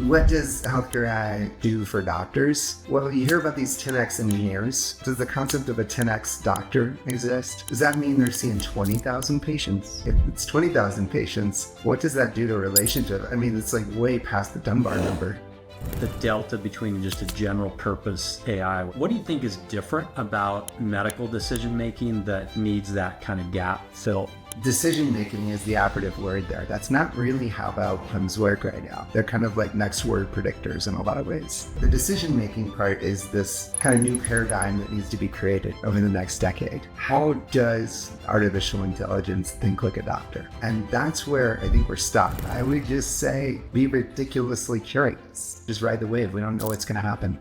What does healthcare AI do for doctors? Well, you hear about these 10x engineers. Does the concept of a 10x doctor exist? Does that mean they're seeing 20,000 patients? If it's 20,000 patients, what does that do to a relationship? I mean, it's like way past the Dunbar number. The delta between just a general purpose AI. What do you think is different about medical decision making that needs that kind of gap filled? Decision making is the operative word there. That's not really how outcomes work right now. They're kind of like next word predictors in a lot of ways. The decision making part is this kind of new paradigm that needs to be created over the next decade. How does artificial intelligence think like a doctor? And that's where I think we're stuck. I would just say be ridiculously curious. Just ride the wave. We don't know what's going to happen.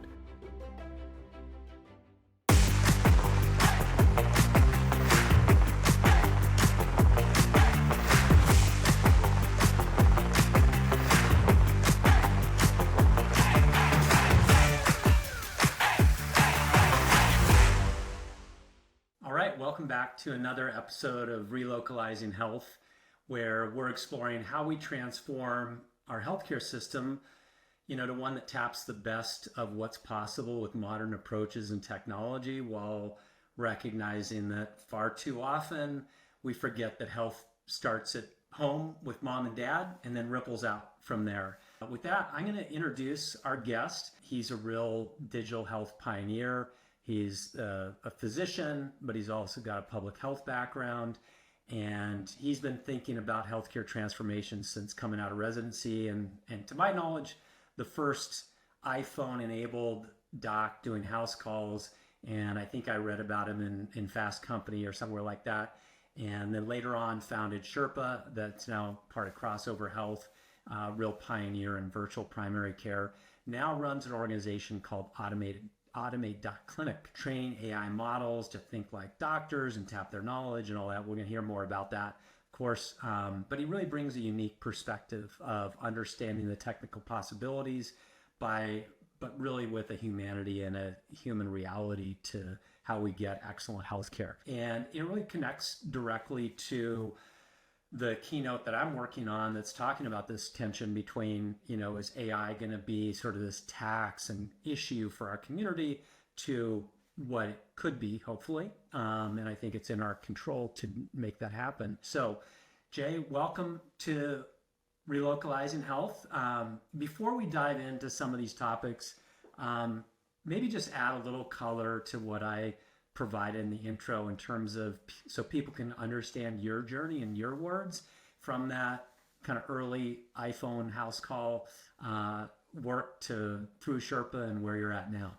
Welcome back to another episode of Relocalizing Health, where we're exploring how we transform our healthcare system, to one that taps the best of what's possible with modern approaches and technology, while recognizing that far too often we forget that health starts at home with mom and dad and then ripples out from there. With that, I'm going to introduce our guest. He's a real digital health pioneer. He's a physician, but he's also got a public health background, and he's been thinking about healthcare transformation since coming out of residency. And to my knowledge, the first iPhone-enabled doc doing house calls, and I think I read about him in Fast Company or somewhere like that. And then later on founded Sherpa, that's now part of Crossover Health, real pioneer in virtual primary care. Now runs an organization called Automate.clinic, train AI models to think like doctors and tap their knowledge and all that. We're going to hear more about that, of course. But he really brings a unique perspective of understanding the technical possibilities but really with a humanity and a human reality to how we get excellent healthcare. And it really connects directly to the keynote that I'm working on that's talking about this tension between, is AI going to be sort of this tax and issue for our community to what it could be, hopefully. And I think it's in our control to make that happen. So, Jay, welcome to Relocalizing Health. Before we dive into some of these topics, maybe just add a little color to what I provide in the intro in terms of so people can understand your journey in your words from that kind of early iPhone house call work to through Sherpa and where you're at now.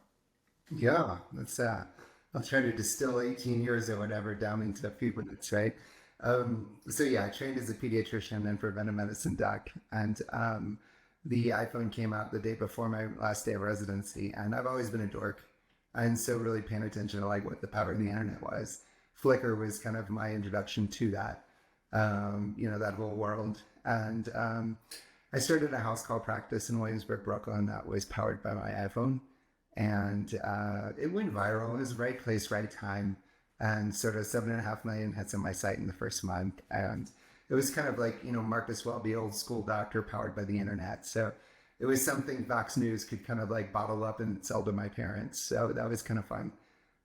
Yeah, that's that. I'll try to distill 18 years or whatever down into a few minutes, right? So yeah, I trained as a pediatrician and preventive medicine doc, and the iPhone came out the day before my last day of residency, and I've always been a dork. And so really paying attention to like what the power of the internet was. Flickr was kind of my introduction to that, that whole world. And I started a house call practice in Williamsburg, Brooklyn that was powered by my iPhone. And it went viral. It was right place, right time. And sort of 7.5 million hits on my site in the first month. And it was kind of like, Marcus Welby, old school doctor powered by the internet. So it was something Fox News could kind of like bottle up and sell to my parents. So that was kind of fun.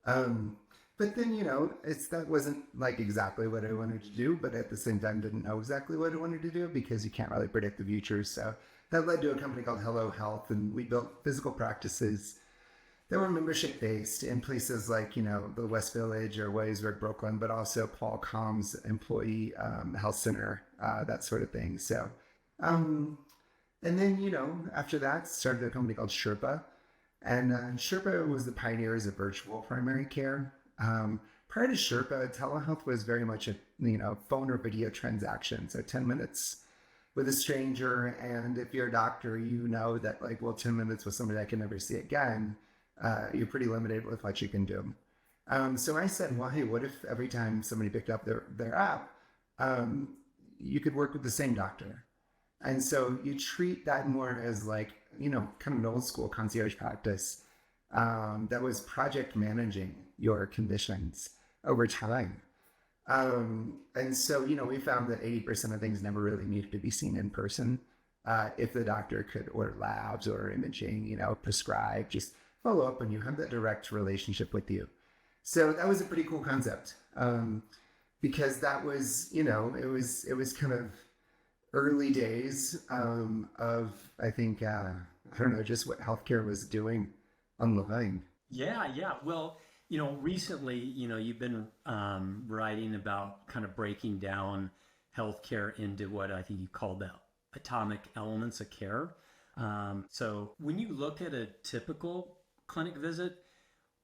But then, that wasn't like exactly what I wanted to do, but at the same time, didn't know exactly what I wanted to do because you can't really predict the future. So that led to a company called Telehealth, and we built physical practices that were membership based in places like, the West Village or Williamsburg, Brooklyn, but also Paul Com's employee health center, that sort of thing. So, and then, after that, started a company called Sherpa. And Sherpa was the pioneers of virtual primary care. Prior to Sherpa, telehealth was very much a, phone or video transaction. So 10 minutes with a stranger. And if you're a doctor, you know that 10 minutes with somebody I can never see again, you're pretty limited with what you can do. So I said, well, hey, what if every time somebody picked up their app, you could work with the same doctor? And so you treat that more as kind of an old school concierge practice that was project managing your conditions over time. And so, we found that 80% of things never really needed to be seen in person. if the doctor could order labs or imaging, prescribe, just follow up, and you have that direct relationship with you. So that was a pretty cool concept, because that was, it was kind of early days of, I think, I don't know, just what healthcare was doing online. Yeah, yeah. Well, recently, you've been writing about kind of breaking down healthcare into what I think you call the atomic elements of care. So when you look at a typical clinic visit,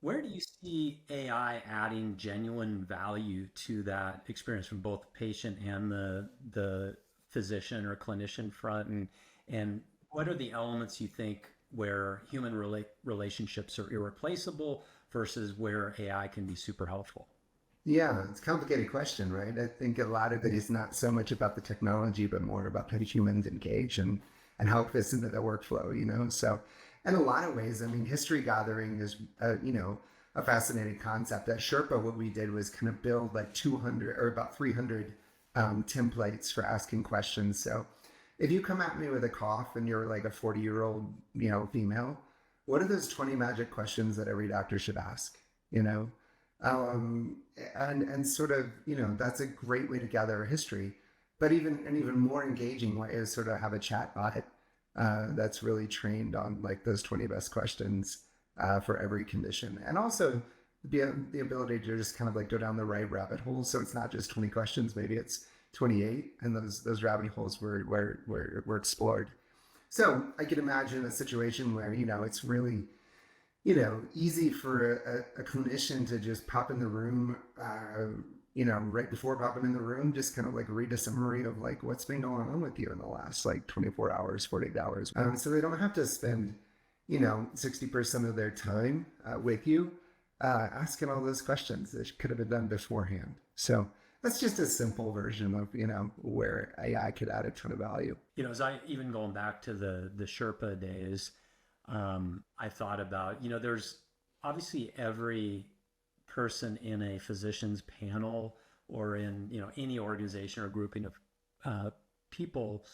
where do you see AI adding genuine value to that experience from both the patient and the physician or clinician front? And what are the elements you think where human relationships are irreplaceable versus where AI can be super helpful? Yeah, it's a complicated question, right? I think a lot of it is not so much about the technology, but more about how humans engage and how it fits into the workflow. So, in a lot of ways, I mean, history gathering is, a fascinating concept. At Sherpa, what we did was kind of build like 200 or about 300 templates for asking questions. So, if you come at me with a cough and you're like a 40-year-old, female, what are those 20 magic questions that every doctor should ask? You know, um, and sort of, that's a great way to gather a history. But even an even more engaging way is sort of have a chat bot that's really trained on like those 20 best questions for every condition, and also the ability to just kind of like go down the right rabbit hole. So it's not just 20 questions, maybe it's 28, and those rabbit holes were explored. So I could imagine a situation where, it's really, easy for a clinician to just pop in the room, right before popping in the room, just kind of like read a summary of like what's been going on with you in the last like 24 hours, 48 hours. So they don't have to spend, 60% of their time with you asking all those questions that could have been done beforehand. So that's just a simple version of, where AI could add a ton of value. As I even going back to the Sherpa days, I thought about, there's obviously every person in a physician's panel or in, any organization or grouping of people,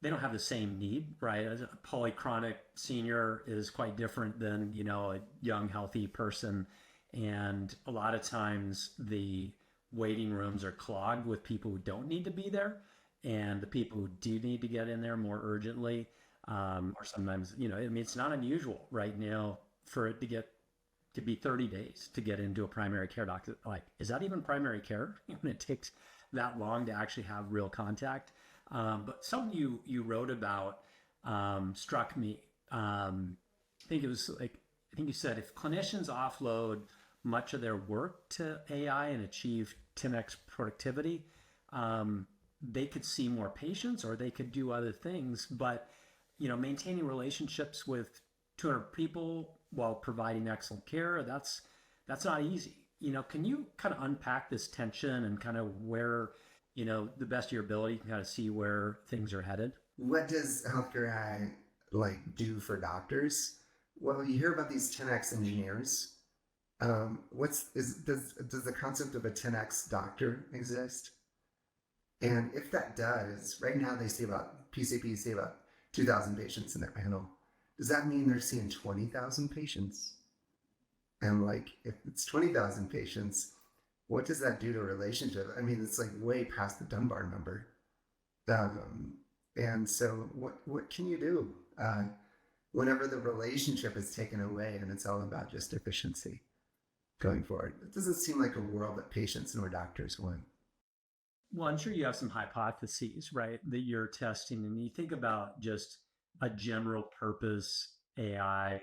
they don't have the same need, right? A polychronic senior is quite different than, a young, healthy person. And a lot of times the waiting rooms are clogged with people who don't need to be there, and the people who do need to get in there more urgently, or sometimes, I mean, it's not unusual right now for it to be 30 days to get into a primary care doctor. Like, is that even primary care when it takes that long to actually have real contact? But something you wrote about struck me. I think it was like, I think you said if clinicians offload much of their work to AI and achieve 10x productivity, they could see more patients or they could do other things. But, maintaining relationships with 200 people while providing excellent care, that's not easy. Can you kind of unpack this tension and kind of where, the best of your ability can kind of see where things are headed? What does healthcare AI like do for doctors? Well, you hear about these 10x engineers. Does the concept of a 10x doctor exist? And if that does, right now they see about PCPs see about 2,000 patients in their panel. Does that mean they're seeing 20,000 patients? And like, if it's 20,000 patients, what does that do to a relationship? I mean, it's like way past the Dunbar number. And so, what can you do whenever the relationship is taken away and it's all about just efficiency going forward? It doesn't seem like a world that patients nor doctors want. Well, I'm sure you have some hypotheses, right, that you're testing, and you think about just a general purpose AI.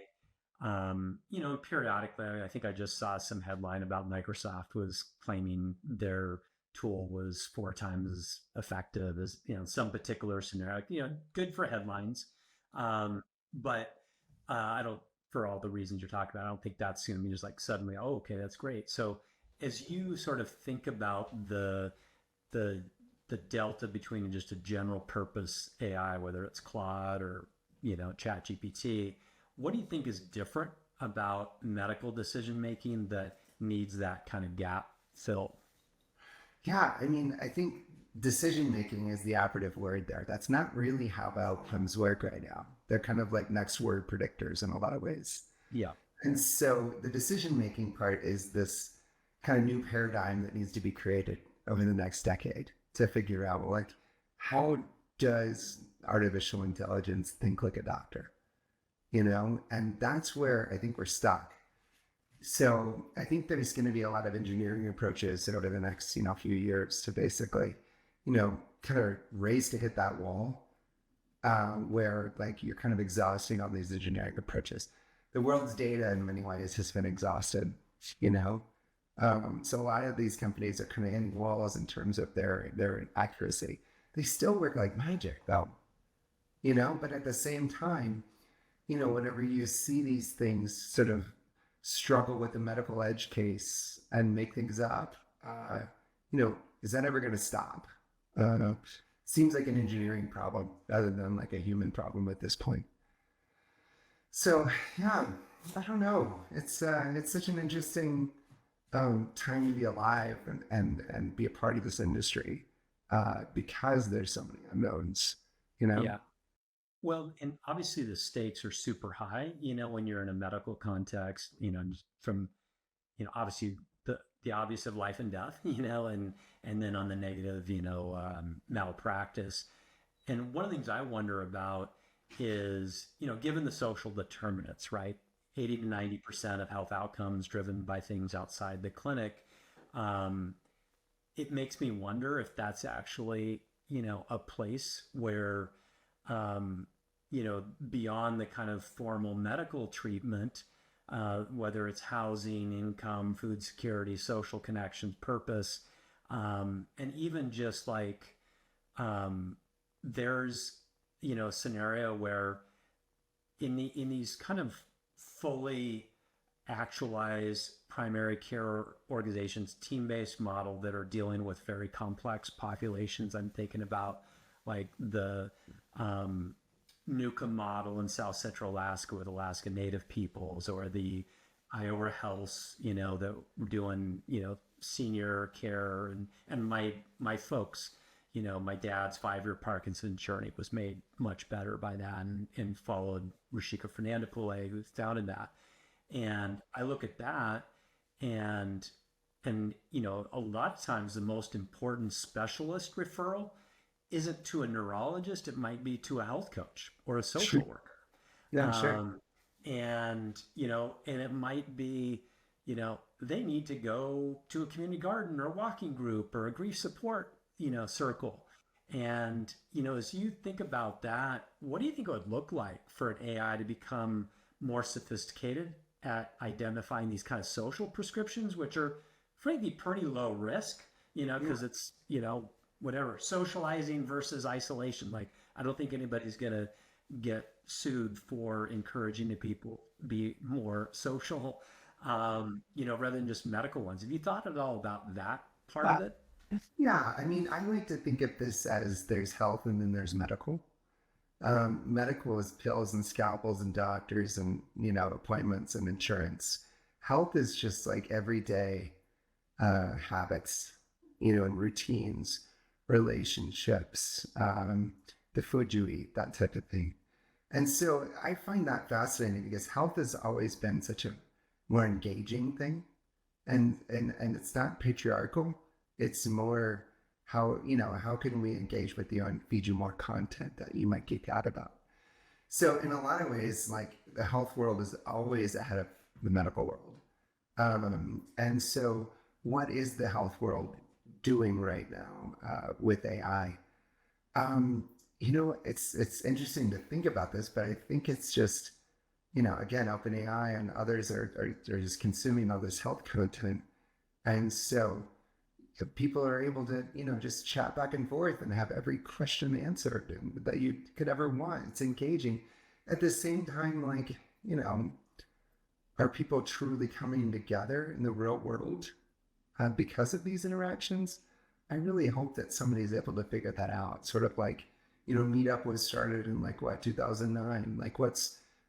Periodically, I think I just saw some headline about Microsoft was claiming their tool was 4 times as effective as, some particular scenario. Good for headlines, but I don't, for all the reasons you're talking about, I don't think that's going to be just like suddenly, oh, okay, that's great. So as you sort of think about the the delta between just a general purpose AI, whether it's Claude or Chat GPT, what do you think is different about medical decision making that needs that kind of gap filled? Yeah, I mean, I think decision making is the operative word there. That's not really how outcomes work right now. They're kind of like next word predictors in a lot of ways. Yeah. And so the decision making part is this kind of new paradigm that needs to be created over the next decade to figure out, well, like, how does artificial intelligence think like a doctor? You know, and that's where I think we're stuck. So I think there's going to be a lot of engineering approaches over the next, few years to basically, kind of race to hit that wall where like you're kind of exhausting all these engineering approaches. The world's data in many ways has been exhausted, you know. So a lot of these companies are kind of hitting walls in terms of their accuracy. They still work like magic though, but at the same time, whenever you see these things sort of struggle with the medical edge case and make things up, is that ever going to stop? Seems like an engineering problem rather than like a human problem at this point. So yeah, I don't know. It's such an interesting time to be alive and be a part of this industry because there's so many unknowns. Yeah. Well, and obviously the stakes are super high, when you're in a medical context, just from, obviously the obvious of life and death, and then on the negative, malpractice. And one of the things I wonder about is, given the social determinants, right? 80 to 90% of health outcomes driven by things outside the clinic. It makes me wonder if that's actually, a place where, beyond the kind of formal medical treatment, whether it's housing, income, food security, social connections, purpose, and even just like there's a scenario where in these kind of fully actualized primary care organizations, team-based model that are dealing with very complex populations. I'm thinking about like the Nuka model in South Central Alaska with Alaska Native peoples, or the Iowa Health, that we're doing, senior care, and my folks, my dad's 5-year Parkinson journey was made much better by that, and followed Rashika Fernandez-Pillay, who founded that. And I look at that, and a lot of times the most important specialist referral isn't to a neurologist, it might be to a health coach or a social Sure. worker. Yeah, sure. And it might be, they need to go to a community garden or a walking group or a grief support, circle. And, as you think about that, what do you think it would look like for an AI to become more sophisticated at identifying these kind of social prescriptions, which are frankly pretty low risk, because it's, whatever, socializing versus isolation. Like, I don't think anybody's going to get sued for encouraging the people be more social, rather than just medical ones. Have you thought at all about that part Uh, of it? yeah, I mean, I like to think of this as there's health and then there's medical. Medical is pills and scalpels and doctors and, appointments and insurance. Health is just like everyday habits, and routines, relationships, the food you eat, that type of thing. And so I find that fascinating because health has always been such a more engaging thing. And it's not patriarchal. It's more how can we engage with you and feed you more content that you might geek out about. So in a lot of ways, like the health world is always ahead of the medical world. And so what is the health world doing right now with AI? It's interesting to think about this, but I think it's just, again, OpenAI and others are just consuming all this health content. And so if people are able to, just chat back and forth and have every question answered that you could ever want. It's engaging. At the same time, like, are people truly coming together in the real world because of these interactions? I really hope that somebody is able to figure that out. Sort of like, Meetup was started in like what, 2009? Like what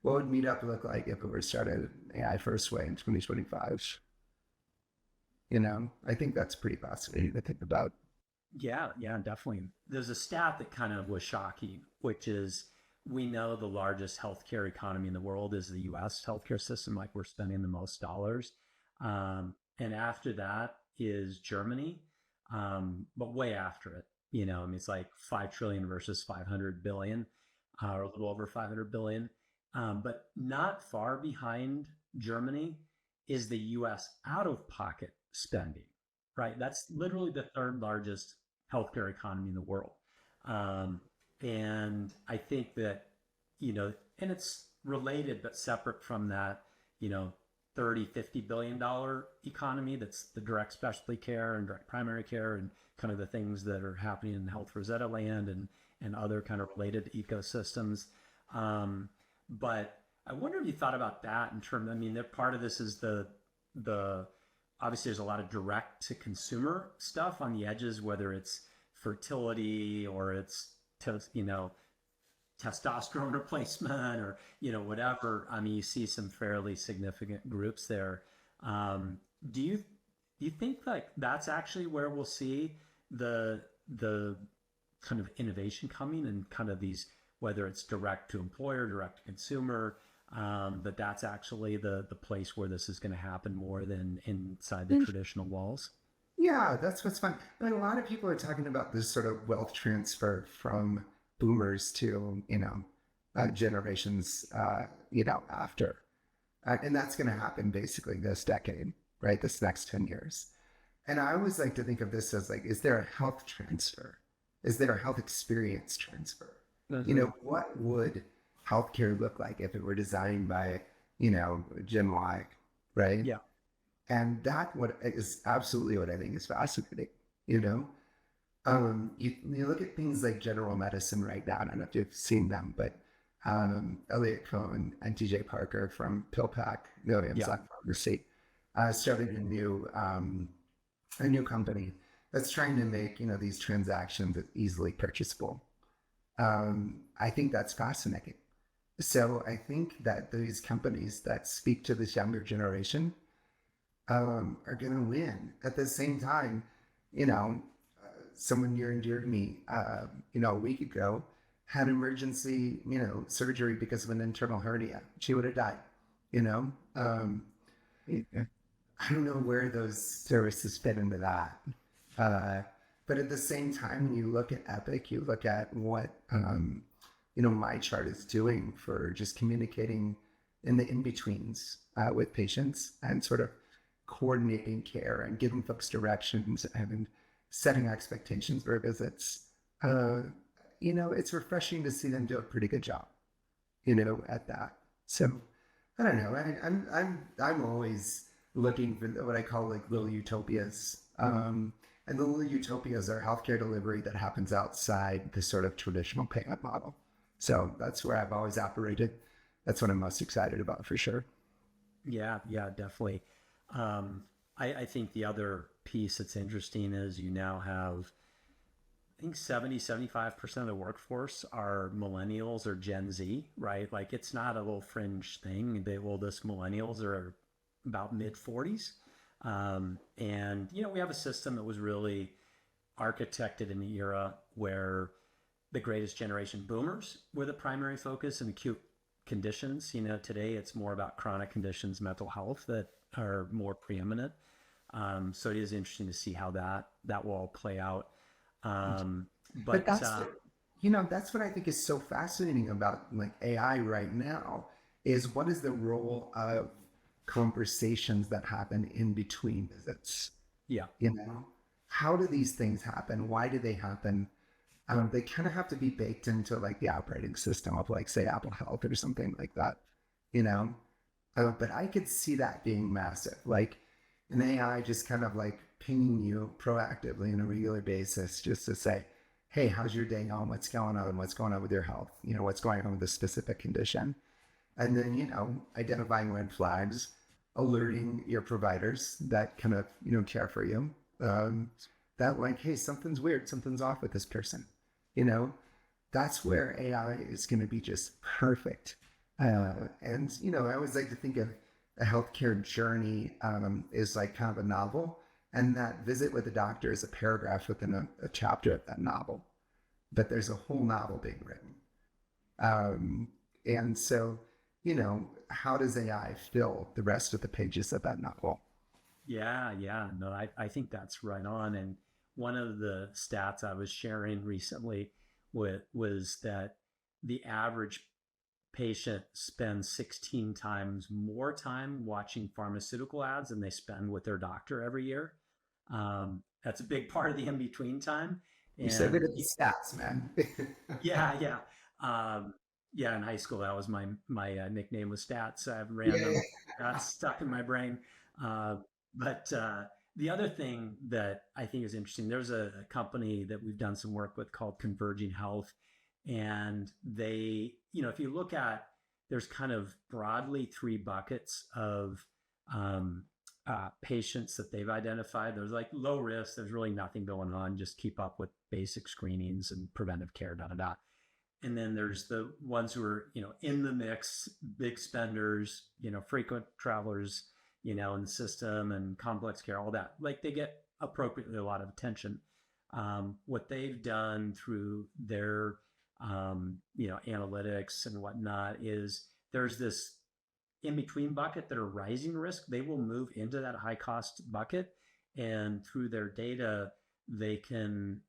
would Meetup look like if it were started AI first way in 2025? I think that's pretty fascinating to think about. Yeah, definitely. There's a stat that kind of was shocking, which is we know the largest healthcare economy in the world is the US healthcare system, like we're spending the most dollars. And after that is Germany, but way after it. I mean, it's like 5 trillion versus 500 billion, or a little over 500 billion. But not far behind Germany is the US out of pocket spending, right? That's literally the third largest healthcare economy in the world. Um, and I think that, and it's related but separate from that, you know, 30, $50 billion economy that's the direct specialty care and direct primary care and kind of the things that are happening in Health Rosetta land and other kind of related ecosystems. But I wonder if you thought about that in terms, I mean, that part of this is the obviously there's a lot of direct to consumer stuff on the edges, whether it's fertility or it's testosterone replacement or whatever. I mean, you see some fairly significant groups there. um, do you think like that's actually where we'll see the kind of innovation coming and kind of these, whether it's direct to employer, direct to consumer, that's actually the place where this is going to happen more than inside the traditional walls? Yeah, that's what's fun. But a lot of people are talking about this sort of wealth transfer from boomers to, generations, after. And that's going to happen basically this decade, right? This next 10 years. And I always like to think of this as like, is there a health transfer? Is there a health experience transfer? What would healthcare look like if it were designed by, Gen Y, right? Yeah. And that what is absolutely what I think is fascinating. You know, you look at things like general medicine right now. I don't know if you've seen them, but Elliot Cohen and TJ Parker from PillPack Williams Yeah. Pharmacy started a new company that's trying to make these transactions easily purchasable. I think that's fascinating. So I think that these companies that speak to this younger generation are going to win. At the same time, you know, someone near and dear to me, a week ago, had emergency, surgery because of an internal hernia. She would have died. You know, I don't know where those services fit into that. Uh, but at the same time, when you look at Epic, you look at what my chart is doing for just communicating in the in-betweens with patients and sort of coordinating care and giving folks directions and setting expectations for visits. It's refreshing to see them do a pretty good job, at that. So I don't know. I'm always looking for what I call like little utopias. And the little utopias are healthcare delivery that happens outside the sort of traditional payment model. So that's where I've always operated. That's what I'm most excited about for sure. Yeah, definitely. I think the other piece that's interesting is you now have, I think 75% of the workforce are millennials or Gen Z, right? Like it's not a little fringe thing. The oldest millennials are about mid 40s. And, we have a system that was really architected in the era where the greatest generation boomers were the primary focus in acute conditions. Today it's more about chronic conditions, mental health that are more preeminent. So it is interesting to see how that will all play out. But But that's what I think is so fascinating about like AI right now is what is the role of conversations that happen in between visits? yeah, How do these things happen? Why do they happen? They kind of have to be baked into like the operating system of like say Apple Health or something like that, you know. But I could see that being massive, like an AI just kind of like pinging you proactively on a regular basis, just to say, "Hey, how's your day going? What's going on? What's going on with your health? What's going on with this specific condition?" And then identifying red flags, alerting your providers that kind of care for you. That like, hey, something's weird, something's off with this person. You know, that's where AI is going to be just perfect. And I always like to think of a healthcare journey is like kind of a novel, And that visit with the doctor is a paragraph within a chapter of that novel, but there's a whole novel being written. Um, and so, how does AI fill the rest of the pages of that novel? Yeah, yeah. No, I think that's right on. And one of the stats I was sharing recently was that the average patient spends 16 times more time watching pharmaceutical ads than they spend with their doctor every year. That's a big part of the in between time. You said it And at the stats, man. yeah, yeah. Yeah, in high school, that was my nickname was Stats. I have Yeah. random that's stuck in my brain. Uh, but the other thing that I think is interesting, there's a company that we've done some work with called Converging Health, and they, if you look at, there's kind of broadly three buckets of um, patients that they've identified. There's like low risk. There's really nothing going on. Just keep up with basic screenings and preventive care. Da da da. And then there's the ones who are in the mix, big spenders, frequent travelers, in the system and complex care, all that. Like they get appropriately a lot of attention. What they've done through their analytics and whatnot is there's this in between bucket that are rising risk. They will move into that high cost bucket, and through their data, they can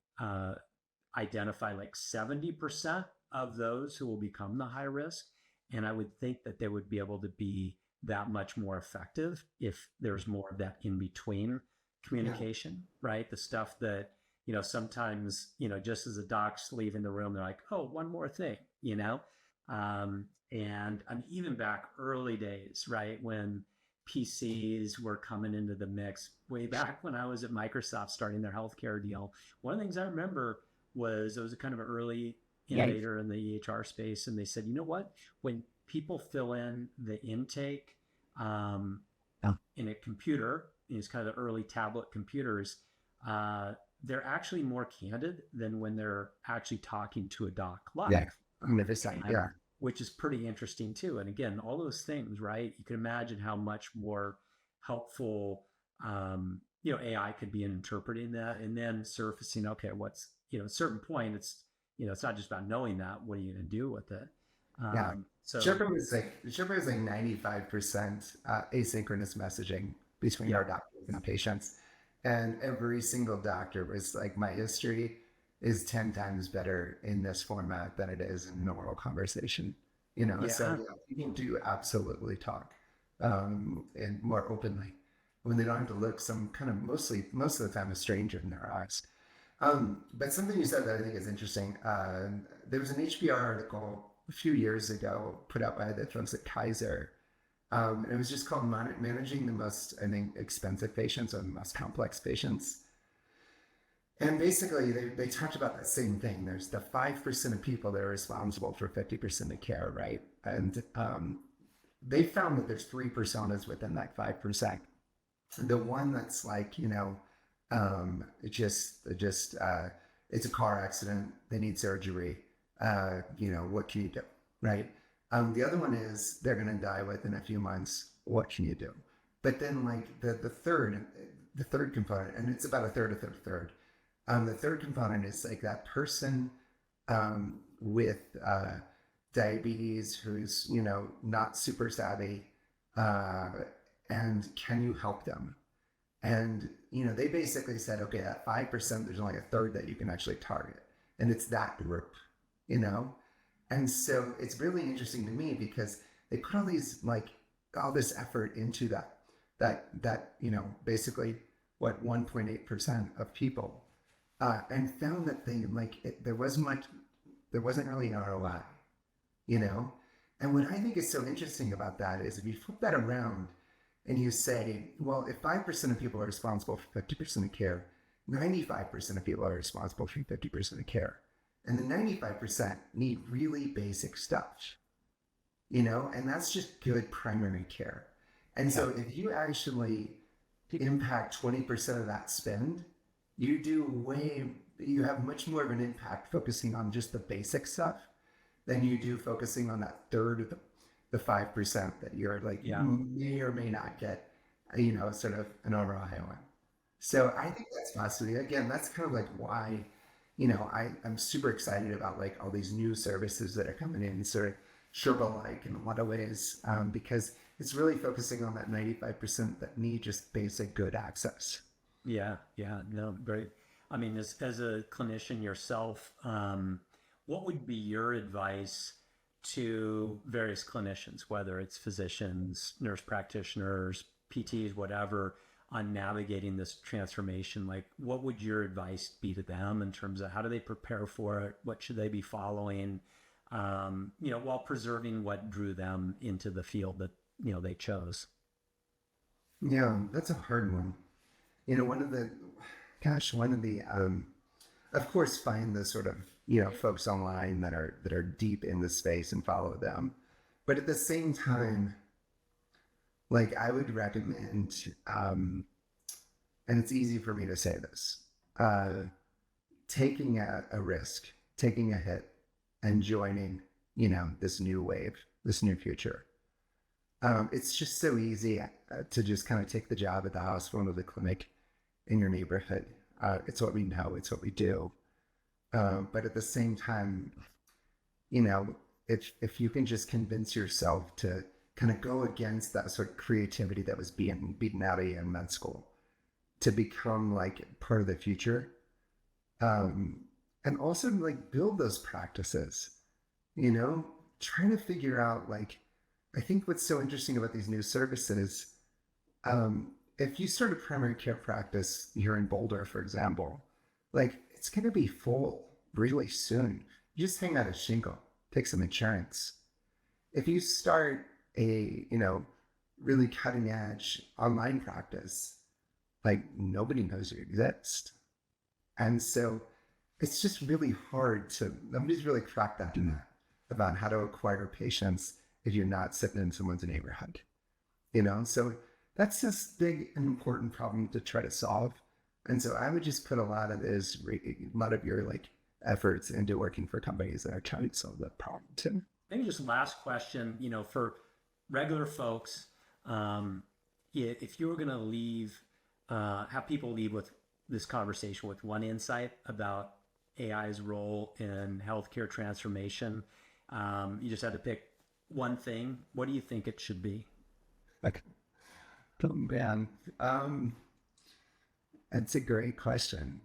identify like 70% of those who will become the high risk. And I would think that they would be able to be that much more effective if there's more of that in between Yeah. communication, right? The stuff that, sometimes, just as a doc's leaving the room, they're like, oh, one more thing, and I mean, even back early days, right? When PCs were coming into the mix, way back when I was at Microsoft starting their healthcare deal, one of the things I remember was it was a kind of an early Yeah. innovator in the EHR space. And they said, you know what? When people fill in the intake um, Yeah. in a computer, these kind of the early tablet computers, they're actually more candid than when they're actually talking to a doc Yeah. live, 100%. and Yeah. which is pretty interesting too. And again, all those things, right? You can imagine how much more helpful AI could be in interpreting that, and then surfacing. Okay, what's at a certain point, it's not just about knowing that. What are you going to do with it? Yeah. So Sherpa was like 95% asynchronous messaging between yeah, our doctors and patients. And every single doctor was like, my history is 10 times better in this format than it is in normal conversation. So yeah, yeah, people do absolutely talk and more openly when they don't have to look some kind of most of the time a stranger in their eyes. But something you said that I think is interesting. There was an HBR article a few years ago put out by the folks at Kaiser. And it was just called Managing the Most, I think, Expensive Patients or the Most Complex Patients. And basically, they talked about that same thing. There's the 5% of people that are responsible for 50% of care, right? And they found that there's three personas within that 5%. The one that's like, it's a car accident, they need surgery, what can you do, right? The other one is they're going to die within a few months, what can you do? But then like the third component, and it's about a third, the third component is like that person with diabetes who's not super savvy, uh, and can you help them? And they basically said, okay, that 5%, there's only a third that you can actually target, and it's that group, you know. And so it's really interesting to me because they put all this effort into that basically what 1.8% of people, and found that there wasn't really an ROI, you know. And what I think is so interesting about that is if you flip that around and you say, well, if 5% of people are responsible for 50% of care, 95% of people are responsible for 50% of care. And the 95% need really basic stuff, and that's just good primary care. And so if you actually impact 20% of that spend, you have much more of an impact focusing on just the basic stuff than you do focusing on that third of the 5% that you're like yeah. may or may not get, sort of an ROI on. So I think that's fascinating. Again, that's kind of like why, I'm super excited about like all these new services that are coming in, sort of Sherpa-like in a lot of ways, because it's really focusing on that 95% that need just basic good access. Yeah, yeah, no, great. I mean, as a clinician yourself, what would be your advice to various clinicians, whether it's physicians, nurse practitioners, PTs, whatever, on navigating this transformation? Like, what would your advice be to them in terms of how do they prepare for it? What should they be following? While preserving what drew them into the field that, they chose. Yeah, that's a hard one. One of the, gosh, one of the, of course, find the sort of, folks online that are deep in the space and follow them. But at the same time, like I would recommend, and it's easy for me to say this, uh, taking a risk, taking a hit, and joining, this new wave, this new future. It's just so easy to just kind of take the job at the hospital or the clinic in your neighborhood. It's what we know, it's what we do. But at the same time, you know, if you can just convince yourself to kind of go against that sort of creativity that was being beaten out of you in med school to become like part of the future, um, and also like build those practices, you know, trying to figure out like, I think what's so interesting about these new services, if you start a primary care practice here in Boulder, for example, like it's going to be full really soon. You just hang out a shingle, take some insurance. If you start a, really cutting edge online practice, like nobody knows you exist. And so it's just really hard to, nobody's really cracked that about how to acquire patients if you're not sitting in someone's neighborhood, So that's this big and important problem to try to solve. And so I would just put a lot of a lot of your like efforts into working for companies that are trying to solve that problem too. Maybe just last question, for regular folks, if you were going to leave, have people leave with this conversation with one insight about AI's role in healthcare transformation, you just had to pick one thing. What do you think it should be? Like, oh man, that's a great question.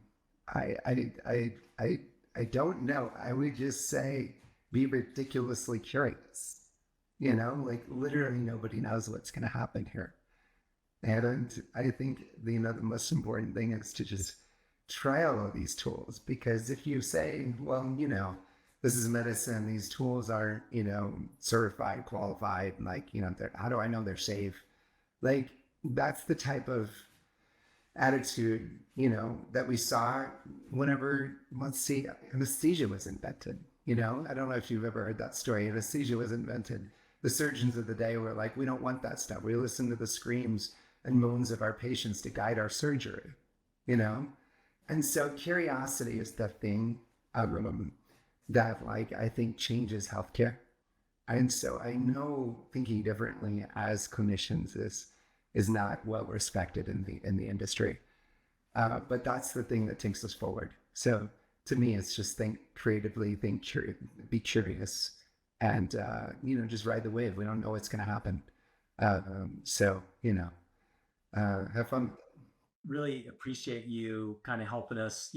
I, I, I, I, I don't know. I would just say be ridiculously curious. Like literally nobody knows what's going to happen here. And I think the most important thing is to just try all of these tools because if you say, well, this is medicine, these tools are, certified, qualified, like, how do I know they're safe? Like that's the type of attitude, that we saw whenever, let's see, anesthesia was invented. I don't know if you've ever heard that story. Anesthesia was invented. The surgeons of the day were like, we don't want that stuff. We listen to the screams and moans of our patients to guide our surgery, you know? And so curiosity is the thing that like I think changes healthcare. And so I know thinking differently as clinicians is not well respected in the industry. But that's the thing that takes us forward. So to me, it's just think creatively, be curious, and just ride the wave. We don't know what's going to happen. So have fun. Really appreciate you kind of helping us,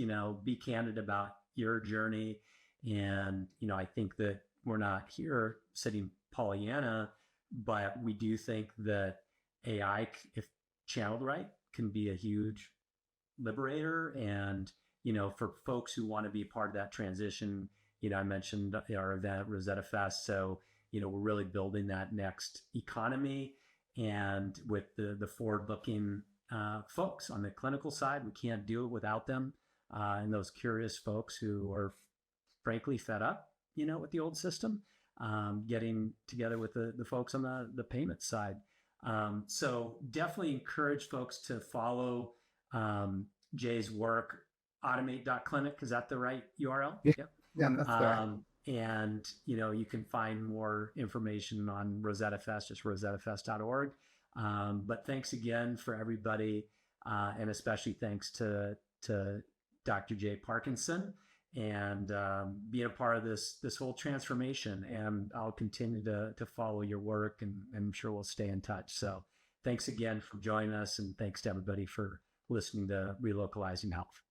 be candid about your journey. And, I think that we're not here sitting Pollyanna, but we do think that AI, if channeled right, can be a huge liberator. And, for folks who want to be part of that transition, I mentioned our event, Rosetta Fest. So, we're really building that next economy. And with the forward looking folks on the clinical side, we can't do it without them. And those curious folks who are frankly fed up, with the old system, getting together with the folks on the payment side. So definitely encourage folks to follow Jay's work, automate.clinic. Is that the right URL? Yeah, Yep. yeah, that's right. And you can find more information on Rosetta Fest, just rosettafest.org. But thanks again for everybody and especially thanks to Dr. J. Parkinson and being a part of this whole transformation. And I'll continue to follow your work, and I'm sure we'll stay in touch. So thanks again for joining us, and thanks to everybody for listening to Relocalizing Health.